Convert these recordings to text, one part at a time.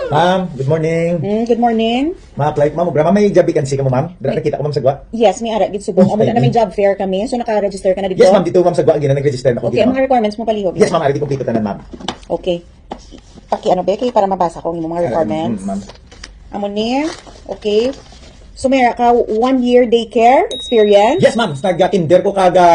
Ma'am, good morning. Good morning. Ma-apply ma'am, ma'am, may job vacancy ka mo ma'am? Nakita ko ma'am sa gwa. Yes, may ara gid subong. Amo na may job fair kami. So naka-register ka na dito. Yes ma'am, dito ma'am sa gwa gina nag-register na ko. Okay, ang mga requirements mo palihog. Yes ma'am, ari di kompleto tanan ma'am. Okay. Paki ano ba kay para mabasa ko ang imong mga requirements. Ma'am. Amo ni. Okay. So may ka 1 year daycare experience. Yes ma'am, nag-kinder ko kaga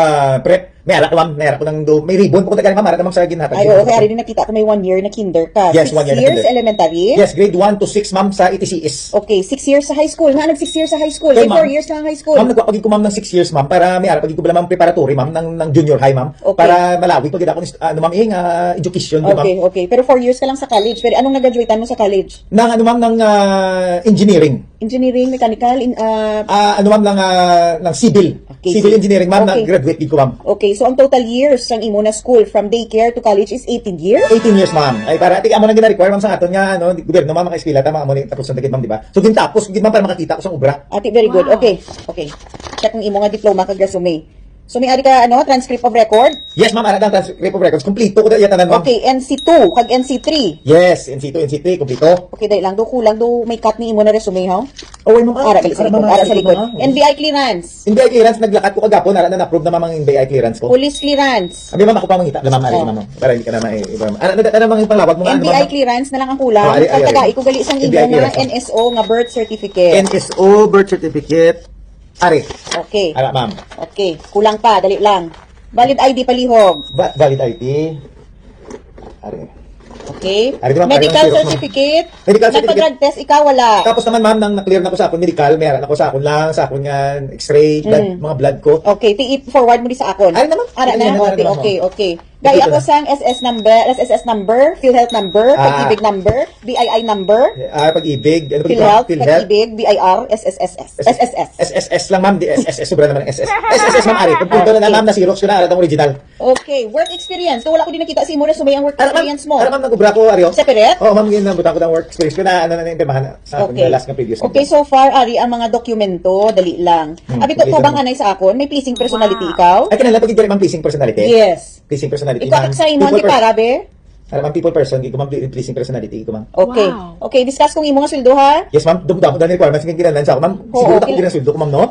prep. May ara ko ma'am, may ara ko nang may ribbon po ko tagal ma'am, ara ma'am sa ginhatag. Ay, okay, ari din nakita ko may 1 year na kinder ka. Yes, 6 1 year na years kinder. elementary. Yes, grade 1 to 6 ma'am sa ETCS. Okay, 6 years sa high school. Nga nag 6 years sa high school. Okay, Ay, ma'am. 4 years lang high school. Ma'am, nagpapagig ko ma'am ng 6 years ma'am para may ara pagig ko bala ma'am preparatory ma'am ng junior high ma'am Okay. para malawi pagid ako ano ma'am education di ma'am. Okay, okay. Pero 4 years ka lang sa college. Pero anong nag-graduatean mo sa college? Nang ano ma'am ng engineering. Engineering, mechanical, Ano ma'am ng civil. Okay, Civil engineering ma'am, okay. nag-graduate gid ko ma'am. Okay, so ang total years ng imo na school from daycare to college is 18 years? 18 years ma'am. Ay para ati amo nang gina-require ma'am sa aton nga ano, gobyerno ma'am mga eskwela tama amo ni tapos na gid ma'am di ba? So gintapos gid ma'am para makakita ko sa obra. Ate, very good. Okay, okay. Check ang imo nga diploma kag resume. So may ari ka ano, transcript of record? Yes ma'am, ana ang transcript of records kompleto ko da yatanan ma'am. Okay, NC2 kag NC3. Yes, NC2, NC3 kompleto. Okay, dahil lang do kulang do may cut ni imo na resume ha. Oh, wait ma'am. Ara sa likod, ara sa likod. NBI clearance, NBI clearance naglakad ko kagapon ara na approve na ma'am ang NBI clearance ko. police clearance. Abi ma'am ako pa mangita na ma'am ari ma'am. Para hindi ka na Ana na mga panglawag mo nga ano, NBI ma'am? clearance na lang ang kulang. Oh, ari, ari, Pagtaga ari. iko gali isang imo NBI nga clearance, ma'am. NSO nga birth certificate. NSO birth certificate. Ari. Okay. Ara ma'am. Okay, kulang pa, dali lang. Valid ID palihog. Valid ID. Ari. Okay. Ari, ma'am, ari, Medical ma'am, zero, ma'am. certificate. Medical certificate. Nagpa-drug test, ikaw wala. Tapos naman ma'am nang na-clear na ko sa akon medical, may ara na ko sa akon lang, sa akon nga x-ray, mga blood ko. Okay, forward mo di sa akon. Ari naman. Ara Ari na, naman, okay, ari naman, okay, oh. okay. Gaya Dito ako na. sang SSS number, PhilHealth number, Pag-ibig number, BII number, Pag-ibig, ano ba PhilHealth, PhilHealth. Pag-ibig, BIR, SSS. SSS lang ma'am, di SSS sobra naman ang SS. SSS ma'am ari, kompleto na ma'am na Xerox ko na ara tong original. Okay, work experience. So, wala ko din nakita sa imo resume ang work experience mo. Ara ma'am nagubra ko ari. Separate? Oh, ma'am ginabutan ko ng work experience ko na ano na impirmahan sa akong Okay. last nga previous. Okay, so far, ari, ang mga dokumento, dali lang. Abi, to kompleto bang naman. anay sa akon? May pleasing personality ikaw? Ay kanila pag ma'am pleasing personality. Yes. Pleasing personality. Ikaw, ma'am. sa imo, People hindi para, be? Ara ma'am people person, ko ma'am pleasing personality ko ma'am. Okay. Wow. Okay, discuss kung imo nga sweldo, ha? Yes ma'am, damo dami requirements ng kinalan sa ako ma'am. Oo, Siguro okay. ako ginasweldo ko ma'am no?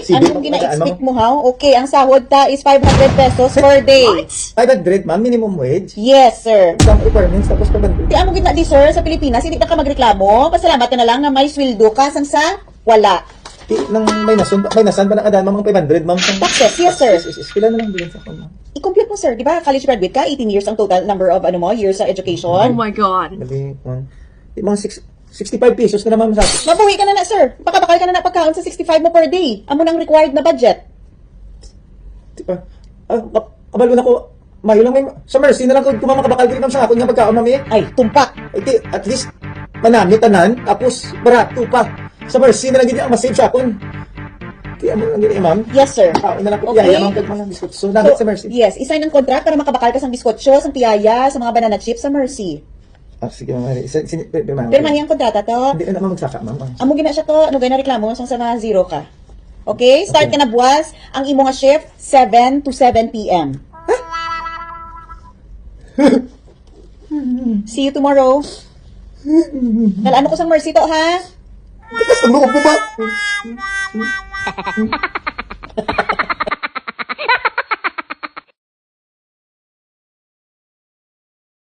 Civil, Anong ma'am, gina-expect mo, ha? Okay, ang sahod ta is 500 pesos per day. 500 ma'am minimum wage. Yes, sir. Some requirements tapos 500. Di amo gina di, sir, sa Pilipinas, hindi na ka magreklamo. Pasalamat ka na lang na may sweldo ka sang sa wala. Nang may nasan ba nakadaan ma'am ang 500 ma'am? Taxes, yes, sir. Yes, kailan na lang din sa ako ma'am. I-complete mo, sir. Di ba, college graduate ka, 18 years ang total number of years sa education. Oh my God. Gabi, mga 65 pesos na naman sa akin. Mabuhi ka na na, sir. Baka bakal ka na pagkaon sa 65 mo per day. Amo nang required na budget. Diba? Kabalo na ko. Mayo lang may, sa Mercy na lang ko kumamakabakal din ma'am sa akin nga pagkaon ma'am eh. Ay, tumpak. Iti, at least, manami tanan, tapos barato pa. Sa Mercy na lang gini ang masave sa akin. Kaya mo lang gini ma'am. Yes, sir. Kaon na lang ko Okay. tiyaya ma'am kag mga biskuit. So, dapat sa Mercy. Yes, isign ng contract para makabakal ka sa biskotso, sa tiyaya, sa mga banana chips sa Mercy. Sige ma'am. Ma'am. Pero mahiyang kontrata to. Hindi na ma'am magsaka ma'am. Amo gina siya to, ano gaya na reklamo, sa mga zero ka. Okay? Start ka na buwas. Ang imo nga shift, 7 to 7 p.m. See you tomorrow. Nalaan ko sa Mercy to, ha? Tapos ang loob mo ba?